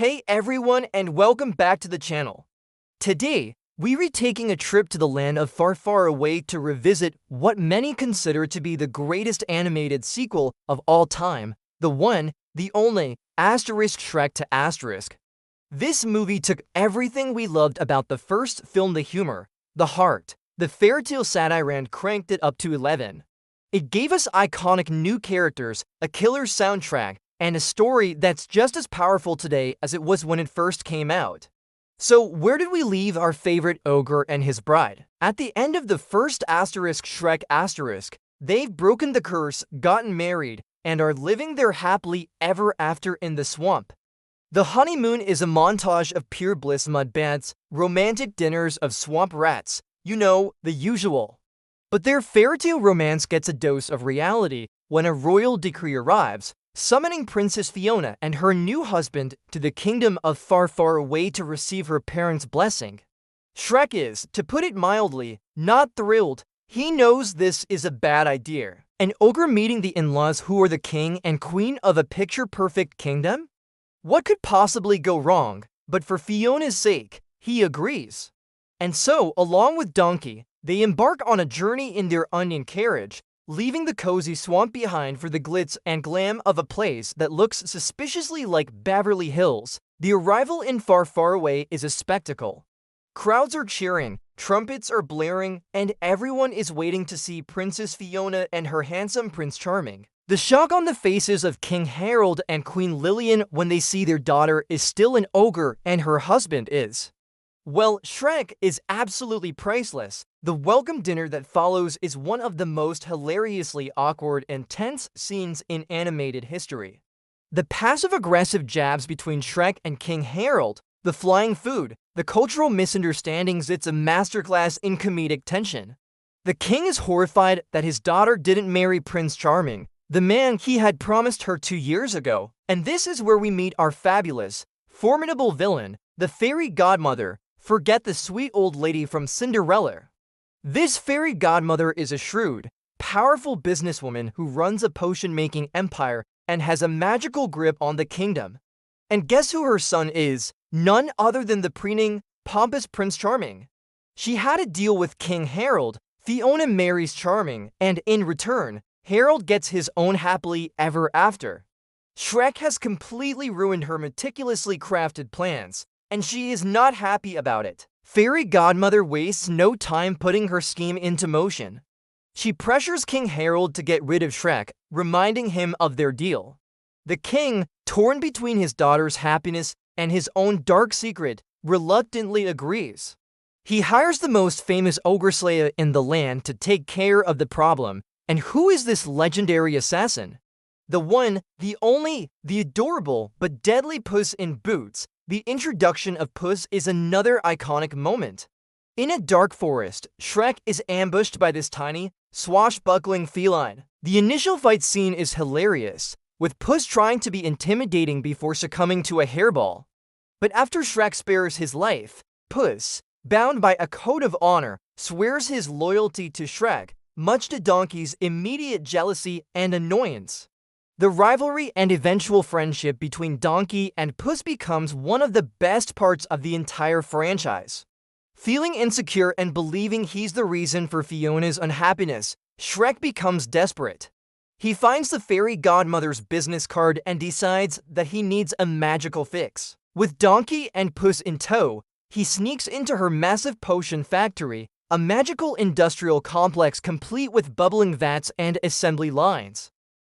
Hey everyone, and welcome back to the channel. Today, we're taking a trip to the land of far, far away to revisit what many consider to be the greatest animated sequel of all time, the one, the only, Shrek to asterisk. This movie took everything we loved about the first film, the humor, the heart, the fairytale satire, and cranked it up to 11. It gave us iconic new characters, a killer soundtrack, and a story that's just as powerful today as it was when it first came out. So where did we leave our favorite ogre and his bride? At the end of the first Shrek they've broken the curse, gotten married, and are living their happily ever after in the swamp. The honeymoon is a montage of pure bliss, mud baths, romantic dinners of swamp rats, you know, the usual. But their fairytale romance gets a dose of reality when a royal decree arrives, summoning Princess Fiona and her new husband to the kingdom of far, far away to receive her parents' blessing. Shrek is, to put it mildly, not thrilled. He knows this is a bad idea. An ogre meeting the in-laws who are the king and queen of a picture-perfect kingdom? What could possibly go wrong? But for Fiona's sake, he agrees. And so, along with Donkey, they embark on a journey in their onion carriage, leaving the cozy swamp behind for the glitz and glam of a place that looks suspiciously like Beverly Hills. The arrival in Far, Far Away is a spectacle. Crowds are cheering, trumpets are blaring, and everyone is waiting to see Princess Fiona and her handsome Prince Charming. The shock on the faces of King Harold and Queen Lillian when they see their daughter is still an ogre and her husband is. Well, Shrek is absolutely priceless. The welcome dinner that follows is one of the most hilariously awkward and tense scenes in animated history. The passive-aggressive jabs between Shrek and King Harold, the flying food, the cultural misunderstandings, it's a masterclass in comedic tension. The king is horrified that his daughter didn't marry Prince Charming, the man he had promised her 2 years ago. And this is where we meet our fabulous, formidable villain, the fairy godmother. Forget the sweet old lady from Cinderella. This fairy godmother is a shrewd, powerful businesswoman who runs a potion-making empire and has a magical grip on the kingdom. And guess who her son is? None other than the preening, pompous Prince Charming. She had a deal with King Harold. Fiona marries Charming, and in return, Harold gets his own happily ever after. Shrek has completely ruined her meticulously crafted plans, and she is not happy about it. Fairy godmother wastes no time putting her scheme into motion. She pressures King Harold to get rid of Shrek, reminding him of their deal. The king, torn between his daughter's happiness and his own dark secret, reluctantly agrees. He hires the most famous ogre slayer in the land to take care of the problem. And who is this legendary assassin? The one, the only, the adorable but deadly Puss in Boots. The introduction of Puss is another iconic moment. In a dark forest, Shrek is ambushed by this tiny, swashbuckling feline. The initial fight scene is hilarious, with Puss trying to be intimidating before succumbing to a hairball. But after Shrek spares his life, Puss, bound by a code of honor, swears his loyalty to Shrek, much to Donkey's immediate jealousy and annoyance. The rivalry and eventual friendship between Donkey and Puss becomes one of the best parts of the entire franchise. Feeling insecure and believing he's the reason for Fiona's unhappiness, Shrek becomes desperate. He finds the fairy godmother's business card and decides that he needs a magical fix. With Donkey and Puss in tow, he sneaks into her massive potion factory, a magical industrial complex complete with bubbling vats and assembly lines.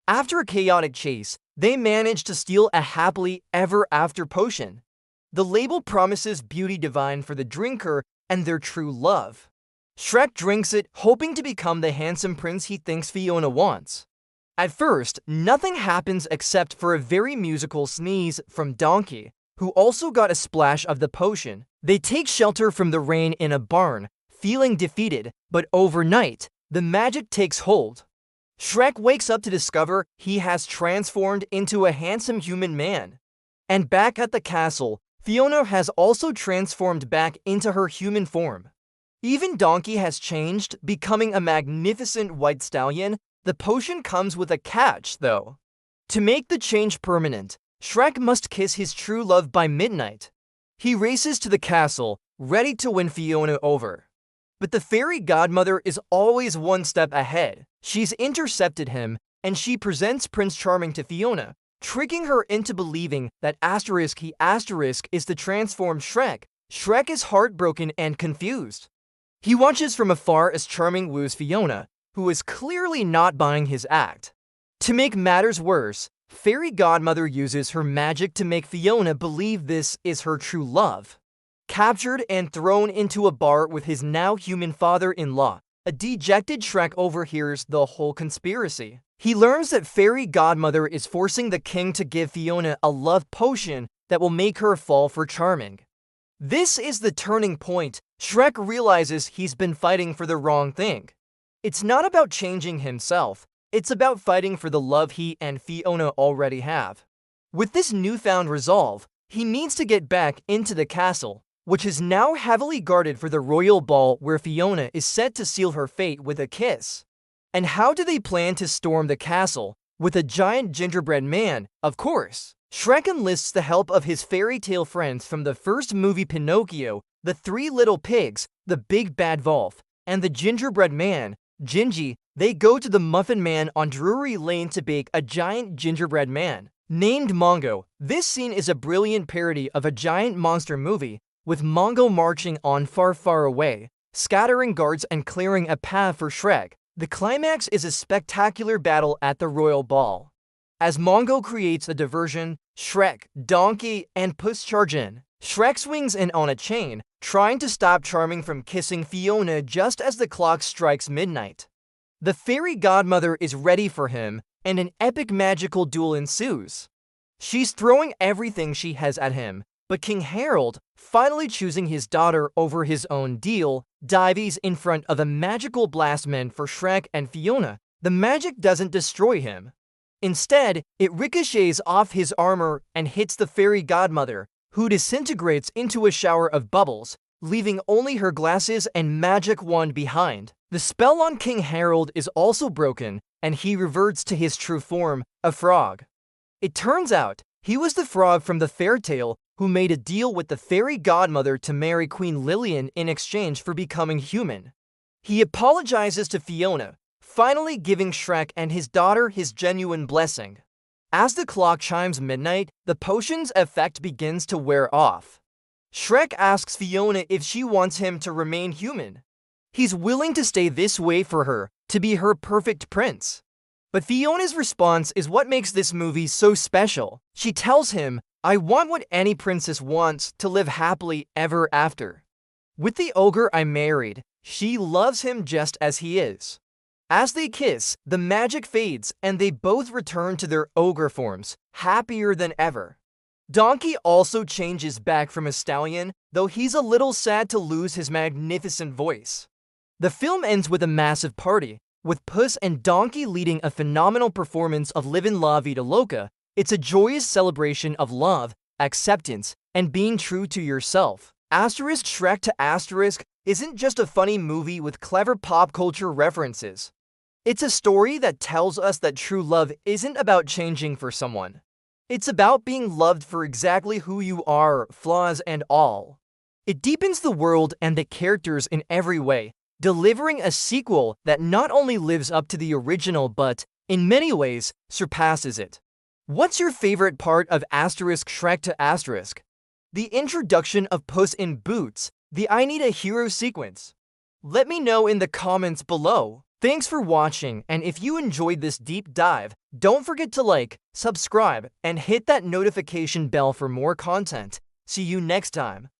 After a chaotic chase, they manage to steal a happily ever after potion. The label promises beauty divine for the drinker and their true love. Shrek drinks it, hoping to become the handsome prince he thinks Fiona wants. At first, nothing happens except for a very musical sneeze from Donkey, who also got a splash of the potion. They take shelter from the rain in a barn, feeling defeated, but overnight, the magic takes hold. Shrek wakes up to discover he has transformed into a handsome human man. And back at the castle, Fiona has also transformed back into her human form. Even Donkey has changed, becoming a magnificent white stallion. The potion comes with a catch, though. To make the change permanent, Shrek must kiss his true love by midnight. He races to the castle, ready to win Fiona over. But the fairy godmother is always one step ahead. She's intercepted him, and she presents Prince Charming to Fiona, tricking her into believing that he is the transformed Shrek. Shrek is heartbroken and confused. He watches from afar as Charming woos Fiona, who is clearly not buying his act. To make matters worse, Fairy Godmother uses her magic to make Fiona believe this is her true love. Captured and thrown into a bar with his now human father-in-law, a dejected Shrek overhears the whole conspiracy. He learns that Fairy Godmother is forcing the king to give Fiona a love potion that will make her fall for Charming. This is the turning point. Shrek realizes he's been fighting for the wrong thing. It's not about changing himself, it's about fighting for the love he and Fiona already have. With this newfound resolve, he needs to get back into the castle, which is now heavily guarded for the royal ball where Fiona is set to seal her fate with a kiss. And how do they plan to storm the castle? With a giant gingerbread man, of course. Shrek enlists the help of his fairy tale friends from the first movie Pinocchio, the Three Little Pigs, the Big Bad Wolf, and the gingerbread man, Gingy. They go to the Muffin Man on Drury Lane to bake a giant gingerbread man named Mongo. This scene is a brilliant parody of a giant monster movie, with Mongo marching on far, far away, scattering guards and clearing a path for Shrek. The climax is a spectacular battle at the royal ball. As Mongo creates a diversion, Shrek, Donkey, and Puss charge in. Shrek swings in on a chain, trying to stop Charming from kissing Fiona just as the clock strikes midnight. The fairy godmother is ready for him, and an epic magical duel ensues. She's throwing everything she has at him, but King Harold, finally choosing his daughter over his own deal, dives in front of a magical blast meant for Shrek and Fiona. The magic doesn't destroy him. Instead, it ricochets off his armor and hits the fairy godmother, who disintegrates into a shower of bubbles, leaving only her glasses and magic wand behind. The spell on King Harold is also broken, and he reverts to his true form, a frog. It turns out, he was the frog from the fairy tale who made a deal with the fairy godmother to marry Queen Lillian in exchange for becoming human. He apologizes to Fiona, finally giving Shrek and his daughter his genuine blessing. As the clock chimes midnight, the potion's effect begins to wear off. Shrek asks Fiona if she wants him to remain human. He's willing to stay this way for her, to be her perfect prince. But Fiona's response is what makes this movie so special. She tells him, "I want what any princess wants, to live happily ever after." With the ogre I married, she loves him just as he is. As they kiss, the magic fades and they both return to their ogre forms, happier than ever. Donkey also changes back from a stallion, though he's a little sad to lose his magnificent voice. The film ends with a massive party, with Puss and Donkey leading a phenomenal performance of Livin' La Vida Loca. It's a joyous celebration of love, acceptance, and being true to yourself. Shrek to isn't just a funny movie with clever pop culture references. It's a story that tells us that true love isn't about changing for someone. It's about being loved for exactly who you are, flaws and all. It deepens the world and the characters in every way, delivering a sequel that not only lives up to the original but, in many ways, surpasses it. What's your favorite part of Shrek to? The introduction of Puss in Boots, the I Need a Hero sequence. Let me know in the comments below. Thanks for watching, and if you enjoyed this deep dive, don't forget to like, subscribe, and hit that notification bell for more content. See you next time.